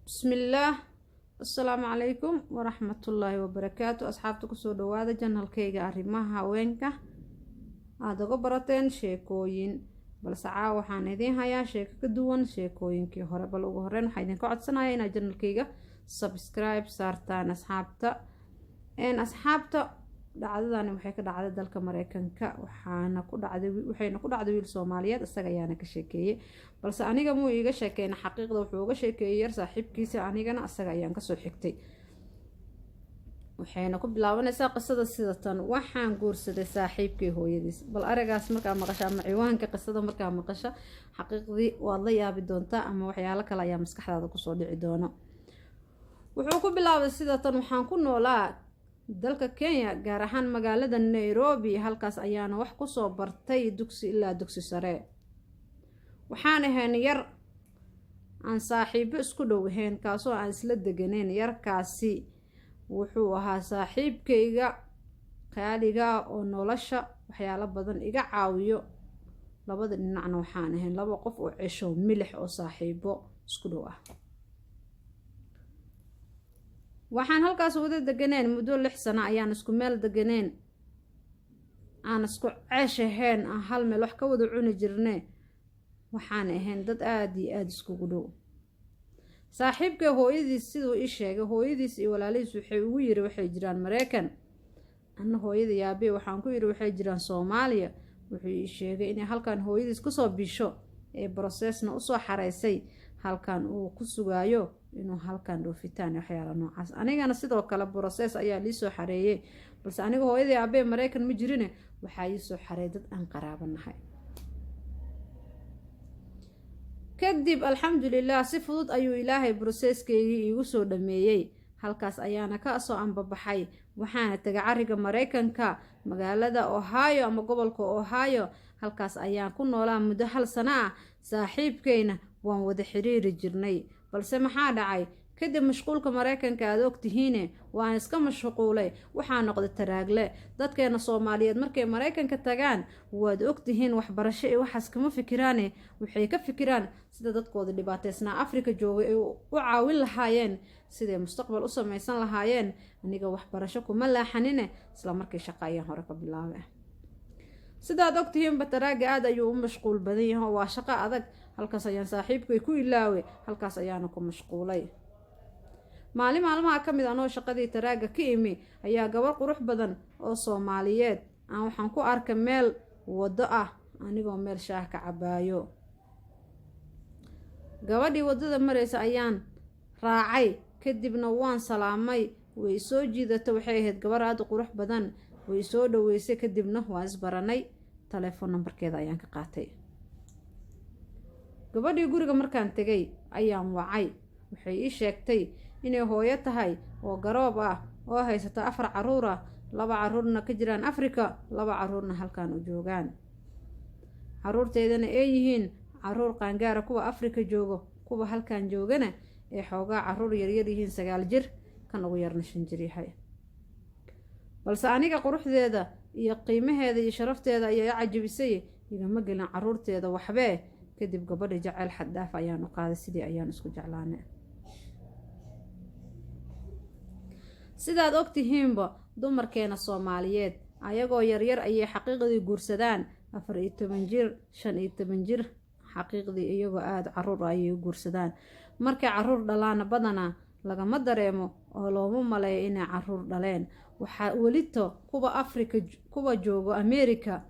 بسم الله. السلام عليكم ورحمة الله وبركاته. أصحابتك سو دوادا جنال كيغا arrimaha haweenka aad uga barateen sheekooyin balse caawa waxaan idiin hayaa sheeko ka duwan sheekooyinkii hore. bal ugu horreyn waxaan idinka codsanayaa inaad janalkayga subscribe saartaan asxaabta dhacdadani waxay ka dhacday dalka Mareykanka waxayna ku dhacday wiil Soomaaliyeed isaga ayaana ka sheekeeyay balse aniga muu iiga sheekeyn xaqiiqda wuxuu uga sheekeeyay yar saaxiibkiisa anigana isaga ayaan ka soo xigtay. waxayna ku bilaabanaysaa qisada sida tan: waxaan guursaday saaxiibkii hooyadiis. bal aragaas markaa maqasho ama ciwaanka qisada markaa maqasho xaqiiqdii waad la yaabi doontaa ama waxyaalo kale ayaa maskaxdaada kusoo dhici doona. wuxuu ku bilaabay sida tan: waxaan ku noolaa dalka Kenya gaar ahaan magaalada Nairobi. halkaas ayaana wax ku soo bartay dugsi ilaa dugsi sare. waxaan ahayn yar aan saaxiibo isku dhow ahayn kaasoo aan isla deganeyn. yarkaasi wuxuu ahaa saaxiibkayga qaaliga oo nolosha waxyaalo badan iga caawiyo. labada dhinacna waxaan ahayn laba qof oo cesho milix oo saaxiibo isku dhow ah. waxaan halkaas wada deganeen muddo 6 sano ayaan isku meel deganeen aan isku ceeshahayn aan hal meel wax ka wada cuni jirnay. waxaan ahayn dad aad iyo aad iskugu dhow. saaxiibka hooyadiis sidoo ii sheegay hooyadiis iyo walaalihiis waxay ugu yiri waxay jiraan Mareykan. anna hooyada yaabay waxaan ku yiri waxay jiraan Soomaaliya. wuxuu ii sheegay in halkan hooyadiis ku soo bisho ee processna u soo xareysay halkan uu ku sugaayo inuu halkan dhoofitaan waxyaalo noocaas. anigana sidoo kale process ayaa lii soo xareeyay balse aniga hooyada yaabay Mareykan ma jirin waxa ii soo xareey dad aan qaraabanahay. kadib alxamdulillah si fudud ayuu ilaahay processkeygi igu soo dhameeyay. halkaas ayaana ka soo anbabaxay waxaana tagay cariga Mareykanka magaalada Ohio ama gobolka Ohio. halkaas ayaan ku noolaa muddo 1 sano ah. saaxiibkeyna waan wada xiriiri jirnay balse maxaa dhacay kadib mashquulka Mareykanka aad ogtihiin waan iska mashquulay waxaan noqday taraagle. dadkeena Soomaaliyeed markay Mareykanka tagaan waad ogtihiin waxbarasho iyo waxaas kama fikiraan waxay ka fikiraan sida dadkooda dhibaataysnaa Afrika jooga ay u caawin lahaayeen sidee mustaqbal u samaysan lahaayeen. aniga waxbarasho kuma laaxanine isla markii shaqo ayaan hore ka bilaabay. sidaad ogtihiin bataraaga aad ayuu u mashquul badan yahay waa shaqo adag. halkaas ayaan saaxiibkay ku ilaaway halkaas ayaana ku mashquulay. maalmaha ka mid anoo shaqadii taraaga ka imi ayaa gabar qurux badan oo Soomaaliyeed aan waxaan ku arkay meel wado ah anigoo meel shaah ka cabaayo. gabadhii wadada maraysa ayaan raacay kadibna waan salaamay. way soo jiidatay waxay ahayd gabar aad u qurux badan. way soo dhaweysay kadibna waan isbaranay. telefoon nambarkeeda ayaan ka qaatay. gabadhii guriga markaan tagay ayaan wacay. waxay ii sheegtay inay hooyo tahay oo garoob ah oo haysata 4 caruur ah. 2 caruurna ka jiraan Afrika 2 caruurna halkan u joogaan. caruurteedana ay yihiin caruur qaangaar kuwa Afrika joogo kuwa halkan joogana ee xoogaa caruur yar yihiin 9 jir kan ugu yarna 5 jir yahay. balse aniga quruxdeeda iyo qiimaheeda iyo sharafteeda ayaa cajabisay igama gelin caruurteeda waxba. kadib gabadha jacayl xad dhaaf ayaan u qaaday sidii ayaan isku jeclaanay. sidaad ogtihiinba dumarkeena Soomaaliyeed ayagoo yaryar ayay xaqiiqdii guursadaan 14 jir 15 jir xaqiiqdii iyagoo aad caruur ayay guursadaan. markay caruur dhalaana badana lagama dareemo oo looma maleeyo inay caruur dhaleen. waxa welito kuwa Afrika kuwa joogo America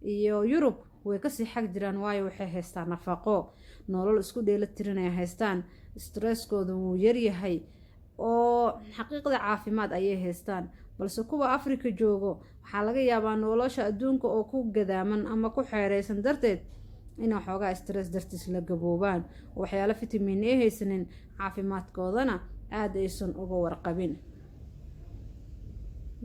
iyo Yurub way ka sii xag jiraan waayo waxay haystaan nafaqo nolol isku dheelitiran ay haystaan. stresskoodu wuu yar yahay oo xaqiiqda caafimaad ayay haystaan. balse kuwa Afrika joogo waxa laga yaabaa nolosha adduunka oo ku gadaaman ama ku xeereysan darteed inay xoogaa stress dartiis la gaboobaan waxyaalo vitamin A haysanin caafimaadkoodana aad aysan uga warqabin.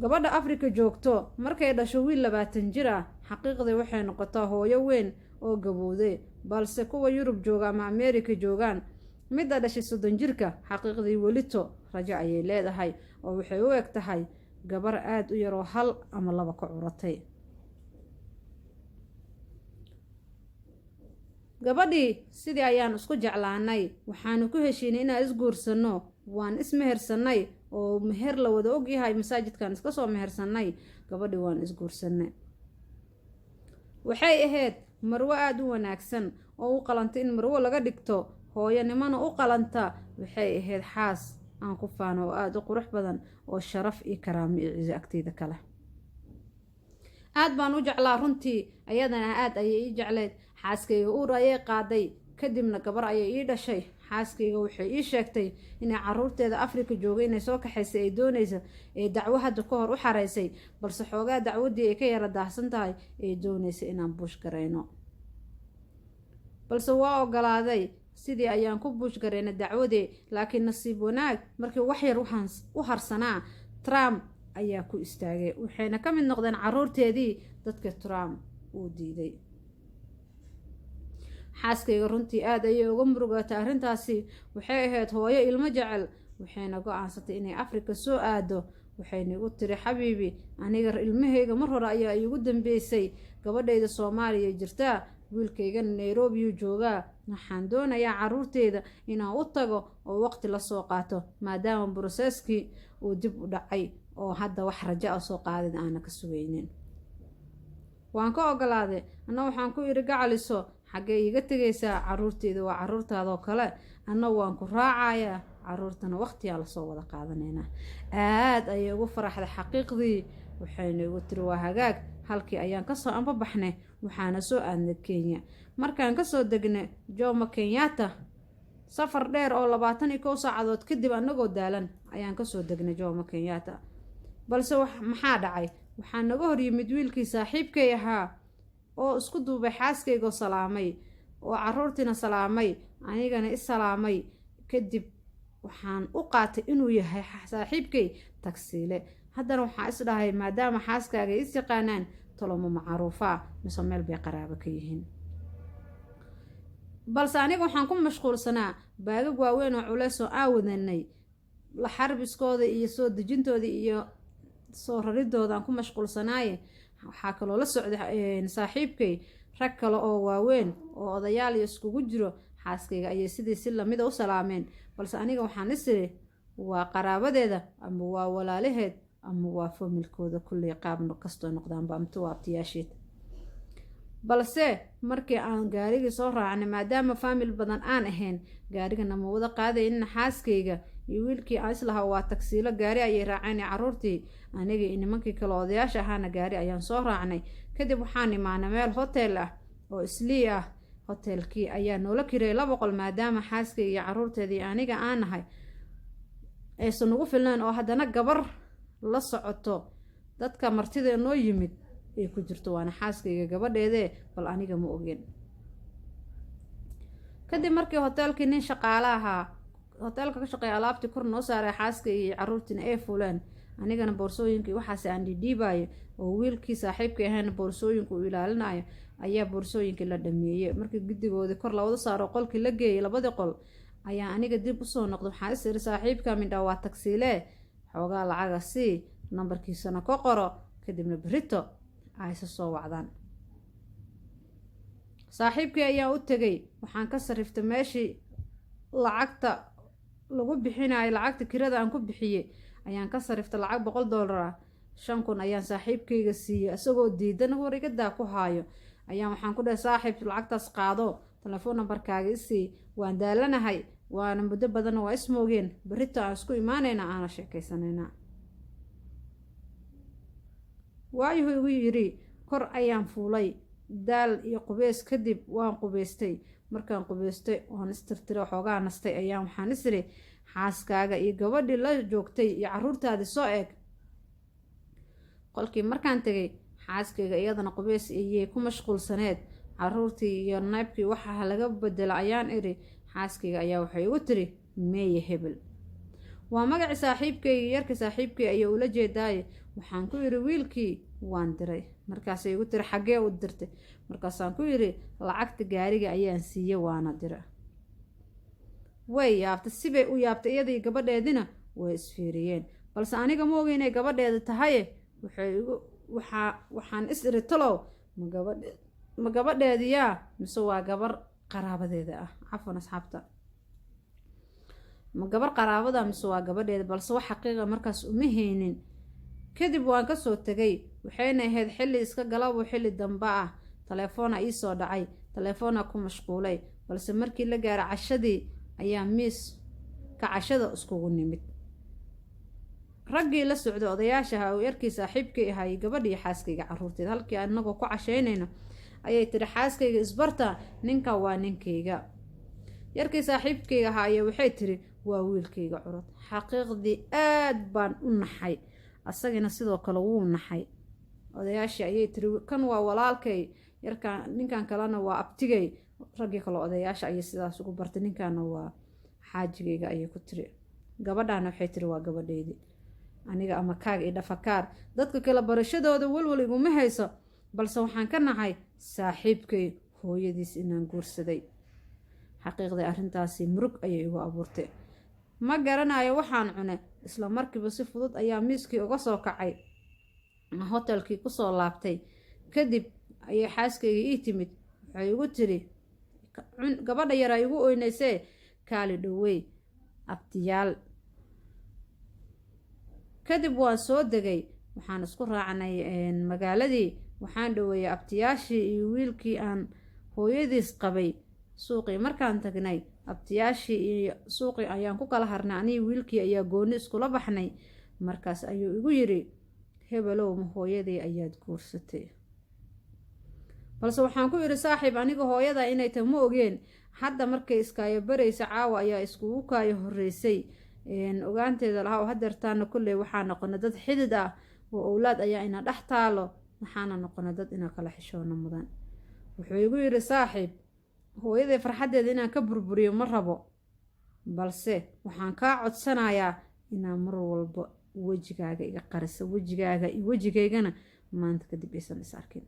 gabadha Afrika joogto markay dhasho wiil 20 jir ah xaqiiqdii waxay noqotaa hooyo weyn oo gabowday. balse kuwa Yurub jooga ama America joogaan midda dhashay 30 jirka xaqiiqdii welito rajo ayay leedahay oo waxay u eg tahay gabar aad u yar oo 1 ama 2 ka curatay. gabadhii sidii ayaan isku jeclaanay, waxaanu ku heshiinay inaan isguursano, waan ismehersanay oo meher la wada ogyahay, masaajidkan iska soo mehersanay. gabadhii waan isguursanay. waxay ahayd marwo aada u wanaagsan oo u qalanta in marwo laga dhigto, hooyanimona u qalanta. waxay ahayd xaas aan ku faano oo aada u qurux badan oo sharaf iyo karaamo iyo ciise agteyda kale. aad baan u jeclaa runtii, ayadana aad ayay ii jecleyd. xaaskayga uur ayay qaaday, kadibna gabar ayay ii dhashay. xaaskayga waxay ii sheegtay inay caruurteeda Afrika jooga inay soo kaxaysay ay doonaysa, ee dacwo hadda ka hor u xaraysay, balse xoogaa dacwadii ay ka yara daahsan tahay ay doonaysa inaan buush garayno. balse waa ogolaaday, sidii ayaan ku buush garayna dacwadii. laakiin nasiib wanaag, markii wax yar u harsanaa, Trump ayaa ku istaagay, waxayna ka mid noqdeen caruurteedii dadka Trump uu diiday. xaaskayga runtii aad ayay uga murugatay arrintaasi. waxay ahayd hooyo ilmo jecel, waxayna go-aansatay inay Afrika soo aado. waxayna igu tiri, xabiibi, aniga ilmahayga mar hore ayaa iigu dambeysay, gabadhayda Soomaaliya jirtaa, wiilkaygana Nairobi joogaa. waxaan doonayaa caruurteeda inaan u tago oo waqti la soo qaato, maadaama broseeskii uu dib u dhacay oo hadda wax rajo ah soo qaadid aana ka sugaynin. waan ka ogolaaday. anna waxaan ku iri, gacaliso, xaggee iiga tegaysaa? caruurteeda waa caruurtaadoo kale, anna waan ku raacayaa, caruurtana waqtiyaa lasoo wada qaadanaynaa. aad ayay ugu faraxday xaqiiqdii. waxayna igu tiri, waa hagaag. halkii ayaan kasoo anbabaxnay, waxaana soo aadnay Kenya. markaan kasoo degnay Jomo Kenyatta, safar dheer oo 21 saacadood kadib anagoo daalan ayaan kasoo degnay Jomo Kenyatta. balse maxaa dhacay? waxaa naga hor yimid wiilkii saaxiibkay ahaa oo isku duubay xaaskayga salaamay, oo caruurtiina salaamay, anigana is salaamay. kadib waxaan u qaatay inuu yahay saaxiibkay tagsiile. haddana waxaan is dhahay, maadaama xaaskaaga is yaqaanaan, toloma macruufa mise meel bay qaraabo ka yihiin. balse aniga waxaan ku mashquulsanaa baagag waaweyn oo culeys oo aawadanay, la xarbiskooda iyo soo dejintooda iyo soo raridooda aan ku mashquulsanaaye. waxaa kaloo la socday saaxiibkay rag kale oo waaweyn oo odayaal iyo iskugu jiro. xaaskayga ayay sidii si lamida u salaameen, balse aniga waxaan is iri, waa qaraabadeeda ama waa walaalaheed ama waa familkooda, kulley qaab kastoo noqdaanba, amta waa abtiyaasheed. balse markii aan gaarigii soo raacnay, maadaama faamil badan aan ahayn, gaarigana ma wada qaadaynin. xaaskayga iyo wiilkii aan islahaa waa tagsiilo, gaari ayay raaceen caruurtii. aniga iyo nimankii kale odayaasha ahaana gaari ayaan soo raacnay. kadib waxaan imaanay meel hotel ah oo islii ah. hotelkii ayaa noola kireeyay 2 qol, maadaama xaaskayga iyo caruurteedii aniga aan nahay aysan ugu filnayn, oo haddana gabar la socoto dadka martida noo yimid ay ku jirto, waana xaaskayga gabadheedee, bal aniga ma ogeen. kadib markii hotelkii nin shaqaale ahaa, hotelka ka shaqeeya, alaabtii kor noo saaray, xaaskayga iyo caruurtiina ay fuleen, anigana boorsooyinkii waxaas aan dhidhiibayo, oo wiilkii saaxiibkay ahaana boorsooyinku uu ilaalinayo, ayaa boorsooyinkii la dhameeyey. markii guddigoodii kor la wada saaro qolkii la geeyay, 2 qol, ayaa aniga dib usoo noqday. waxaan is iri, saaxiibka midha waa tagsiile, xoogaa lacaga sii, nambarkiisana ka qoro, kadibna berito aysa soo wacdaan. saaxiibkii ayaa u tegay. waxaan ka sariftay meeshii lacagta lagu bixinayo, lacagta kirada aan ku bixiyey ayaan ka sariftay lacag $100 ah. 5,000 ayaan saaxiibkayga siiyey, isagoo diidan warigadaa ku haayo. ayaan waxaan ku dhahay, saaxiib, lacagtaas qaado, telefoon nambarkaaga isii, waan daalanahay, waana muddo badan waa ismoogeen, berito aan isku imaanayna, aana sheekaysanayna. waayuhu igu yidhi, kor ayaan fuulay, daal iyo qubeys kadib waan qubeystay. markaan qubeystay oon istirtiro xoogaa nastay, ayaan waxaan is iri, xaaskaaga iyo gabadhii la joogtay iyo caruurtaadii soo eeg. qolkii markaan tegay, xaaskayga iyadana qubeys ayay ku mashquulsaneed, caruurtii iyo naybkii waxaa laga bedela. ayaan iri, xaaskayga ayaa waxay igu tiri, meeye hebel? waa magaci saaxiibkayga, yarka saaxiibkay ayaa ula jeedaaye. waxaan ku yiri, wiilkii waan diray. markaasay igu tiri, xaggee u dirtay? markaasaan ku yiri, lacagta gaariga ayaan siiye, waana dira. way yaabtay, sibay u yaabtay. iyadii gabadheedina way isfiiriyeen, balse aniga ma ogeyn inay gabadheeda tahaye. waxaan is iri, talow ma gabadheediyaa mise waa gabar qaraabadeeda ah. Cafwan asxaabta, ma gabar qaraabada mise waa gabadheeda, balse wax xaqiiqa markaas uma haynin. kadib waan kasoo tegay, waxayna ahayd xilli iska galabo, xilli dambe ah. taleefoona ii soo dhacay, taleefoona ku mashquulay, balse markii la gaaro cashadii ayaa miiska cashada iskugu nimid. raggii la socday odayaashaha oo yarkii saaxiibkay ahay gabadhii xaaskayga caruurteed, halkii anagoo ku cashaynayna ayay tiri xaaskayga isbarta, ninka waa ninkayga. yarkii saaxiibkayga ahaa ayaa waxay tiri waa wiilkayga curad. xaqiiqdii aad baan u naxay, asagina sidoo kale wuu naxay. odayaashii ayay tiri kan waa walaalkay, yarkaan ninkan kalena waa abtigay. raggii kale odayaasha ayay sidaas ugu bartay, ninkaana waa xaajigayga ayay ku tiri. gabadhaana waxay tiri waa gabadheydii. aniga ama kaag iyo dhafakaar dadka kala barashadooda walwal iguma hayso, balse waxaan ka nahay saaxiibkay hooyadiis inaan guursaday. xaqiiqdii arrintaasi murug ayay igu abuurtay. ma garanayo waxaan cunay, isla markiiba si fudud ayaa miiskii uga soo kacay, hotelkii kusoo laabtay. kadib ayay xaaskayga ii timid, waxay igu tiri gabadha yaraa igu oynaysee kaali dhowey abtiyaal. kadib waan soo degay, waxaan isku raacnay magaaladii, waxaan dhaweeyay abtiyaashii iyo wiilkii aan hooyadiis qabay. suuqii markaan tagnay, abtiyaashii iyo suuqii ayaan ku kala harnay, aniga wiilkii ayaa gooni iskula baxnay. markaas ayuu igu yiri hebelow ma hooyadii ayaad guursatay? balse waxaan ku yidhi saaxiib, aniga hooyada inay tahay ma ogeen. hadda markay iskaayo baraysa caawa ayaa iskugu kaayo horeysay ogaanteeda lahaa, oo hadeertaana kolley waxaa noqona dad xidid ah oo owlaad ayaa ina dhex taalo, waxaana noqona dad ina kala xishoona mudan. wuxuu igu yidhi saaxiib, hooyaday farxaddeeda inaan ka burburiyo ma rabo, balse waxaan kaa codsanayaa inaan mar walba wejigaaga iga qarisa, wejigaaga iyo wejigaygana maanta kadib aysan is arkin.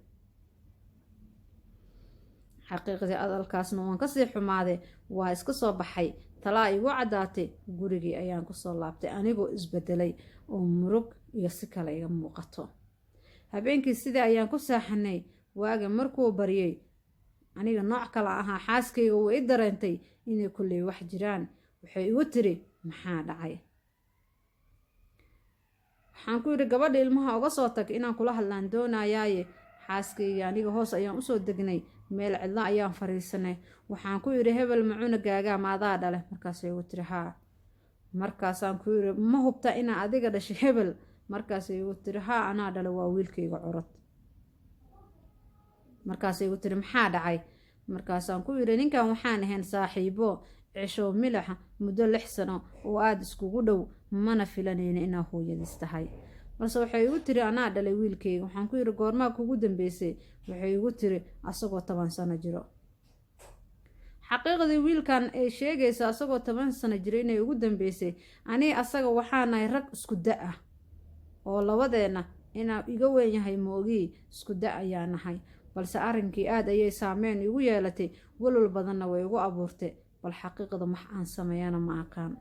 xaqiiqdii adalkaasna waan kasii xumaaday, waa iska soo baxay. talaa igu caddaatay, gurigii ayaan kusoo laabtay anigoo isbedelay oo murug iyo si kale iga muuqato. habeenkii sidii ayaan ku saaxanay. waaga markuu baryay, aniga nooc kale ahaa, xaaskayga way i dareentay inay kulley wax jiraan. waxay igu tiri maxaa dhacay? waxaan ku yidhi gabadha ilmaha uga soo tag, inaan kula hadlaan doonayaaye. xaaskayga aniga hoos ayaan usoo degnay, meel cidla ayaan fariisanay. waxaan ku yidhi hebel ma cunugaagaa ma adaa dhale? markaasay igu tiri haa. markaasaan ku yidhi ma hubta inaa adiga dhashay hebel? markaasay igu tiri haa anaa dhale, waa wiilkayga curad. markaasay igu tiri maxaa dhacay? markaasaan ku yidhi ninkan waxaan ahayn saaxiibo cisho milaxa muddo 6 sano oo aada iskugu dhow, mana filanayna inaa hooyadiis tahay. balse waxay igu tiri anaa dhalay wiilkayga. waxaan ku yidhi goormaa kugu dambeysay? waxay igu tiri asagoo 10 sano jiro. xaqiiqdii wiilkan ay sheegaysa asagoo 10 sano jiro inay ugu dambeysay. anii asaga waxaa nahay rag isku da ah, oo labadeena inaa iga weyn yahay moogii isku da ayaa nahay. balse arrinkii aad ayay saameyn igu yeelatay, walwal badanna way igu abuurtay. bal xaqiiqda wax aan sameeyana ma aqaan.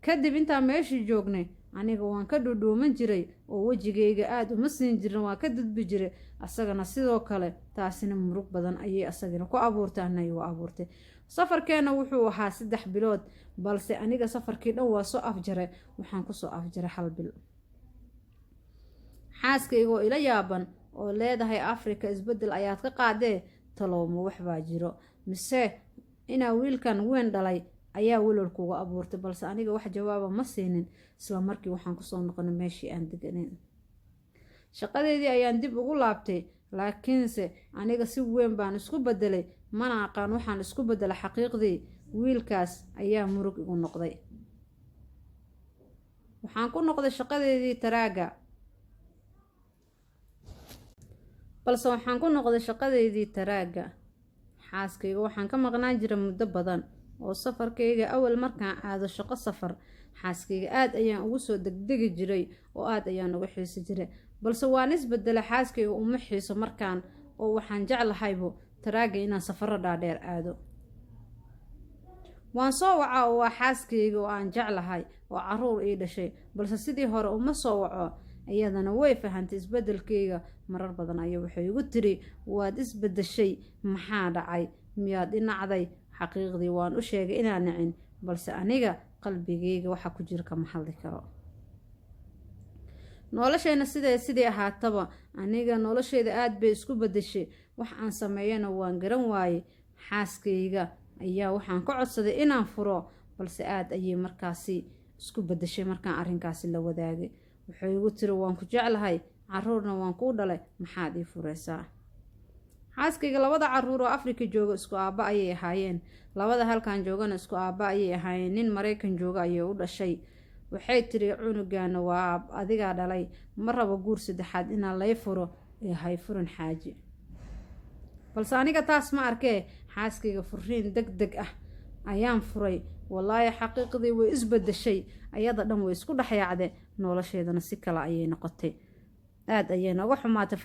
kadib intaan meeshii joognay, aniga waan ka dhudhuuman jiray oo wejigayga aada uma siin jirin, waan ka dadbi jiray. asagana sidoo kale, taasina murug badan ayay asagana ku abuurtay, ana igu abuurtay. safarkeena wuxuu ahaa 3 bilood, balse aniga safarkii dhan waa soo afjaray. waxaan kusoo afjaray 1 bil. xaaskaygoo ila yaaban oo leedahay Afrika isbedel ayaad ka qaadee, talowma waxbaa jiro mise inaa wiilkan weyn dhalay ayaa walwal kuga abuurtay? balse aniga wax jawaaba ma siinin. isla markii waxaan kusoo noqonay meeshii aan deganeyn. shaqadeedii ayaan dib ugu laabtay, laakiinse aniga si weyn baan isku bedelay, mana aqaan waxaan isku bedelay. xaqiiqdii wiilkaas ayaa murug igu noqday. waxaan ku noqday shaqadeedii taraaga, balse waxaan ku noqday shaqadeedii taraaga. xaaskayga waxaan ka maqnaan jiray muddo badan, oo safarkayga awal markaan aado shaqo safar, xaaskayga aad ayaan ugu soo degdegi jiray oo aad ayaan uga xiisi jiray. balse waan isbedelay, xaaskayga uma xiiso markaan, oo waxaan jeclahaybo taraaga inaan safaro dhaadheer aado. waan soo wacaa oo waa xaaskayga oo aan jeclahay oo caruur ii dhashay, balse sidii hore uma soo waco. iyadana way fahantay isbedelkayga. marar badan ayay waxay igu tiri waad isbedeshay, maxaa dhacay? miyaad i nacday xaqiiqdii waan u sheegay inaan nicin balse aniga qalbigayga waxa ku jira kama hadli karo noloshayna sidii ahaataba aniga noloshayda aad bay isku bedeshay wax aan sameeyana waan garan waaye xaaskayga ayaa waxaan ka codsaday inaan furo balse aad ayay markaasi isku bedeshay markaan arrinkaasi la wadaagay wuxuu igu tiri waan ku jeclahay caruurna waan kuu dhalay maxaad ii furaysaa xaaskayga labada caruur oo Afrika jooga isku aabba ayay ahaayeen labada halkan joogana isku aabba ayay ahaayeen nin Mareykan jooga ayay u dhashay waxay tiri cunugana waa adiga dhalay ma rabo guur saddexaad inaan lay furo ee hay furan xaaji balse aniga taas ma arkee xaaskayga furiin degdeg ah ayaan furay wallaahi xaqiiqdii way isbedeshay ayada dhan way isku dhaxyaacday nolosheedana si kale ayay noqotay aad ayay nooga xumaatay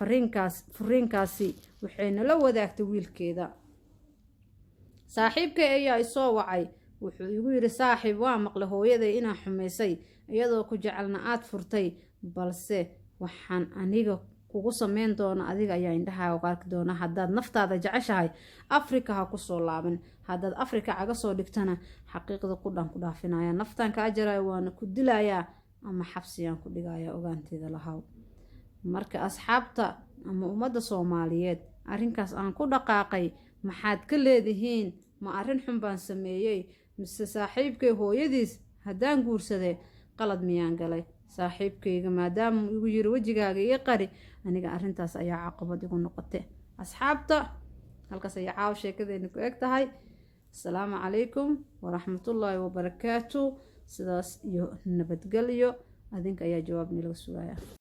furiinkaasi waxayna la wadaagtay wiilkeeda saaxiibkay ayaa isoo wacay wuxuu igu yiri saaxiib waa maqlay hooyaday inaan xumaysay iyadoo ku jecelna aad furtay balse waxaan aniga kugu sameyn doona adiga ayaa indhahaaga ku arki doona haddaad naftaada jeceshahay Afrika ha ku soo laaban haddaad Afrika caga soo dhigtana xaqiiqda ku dhaafinaya naftaan ka ajaray waana ku dilayaa ama xabsiyaan ku dhigayaa ogaanteeda lahaw marka asxaabta ama ummadda Soomaaliyeed arrinkaas aan ku dhaqaaqay maxaad ka leedihiin ma arrin xun baan sameeyay mise saaxiibkay hooyadiis haddaan guursaday qalad miyaan galay saaxiibkayga maadaama igu yiri wajigaaga ii qari aniga arrintaas ayaa caqabad igu noqotay asxaabta halkaas ayaa caaw sheekadeena ku eg tahay assalaamu calaykum waraxmatullaahi wabarakaatu sidaas iyo nabadgelyo adinka ayaa jawaab nilaga sugaya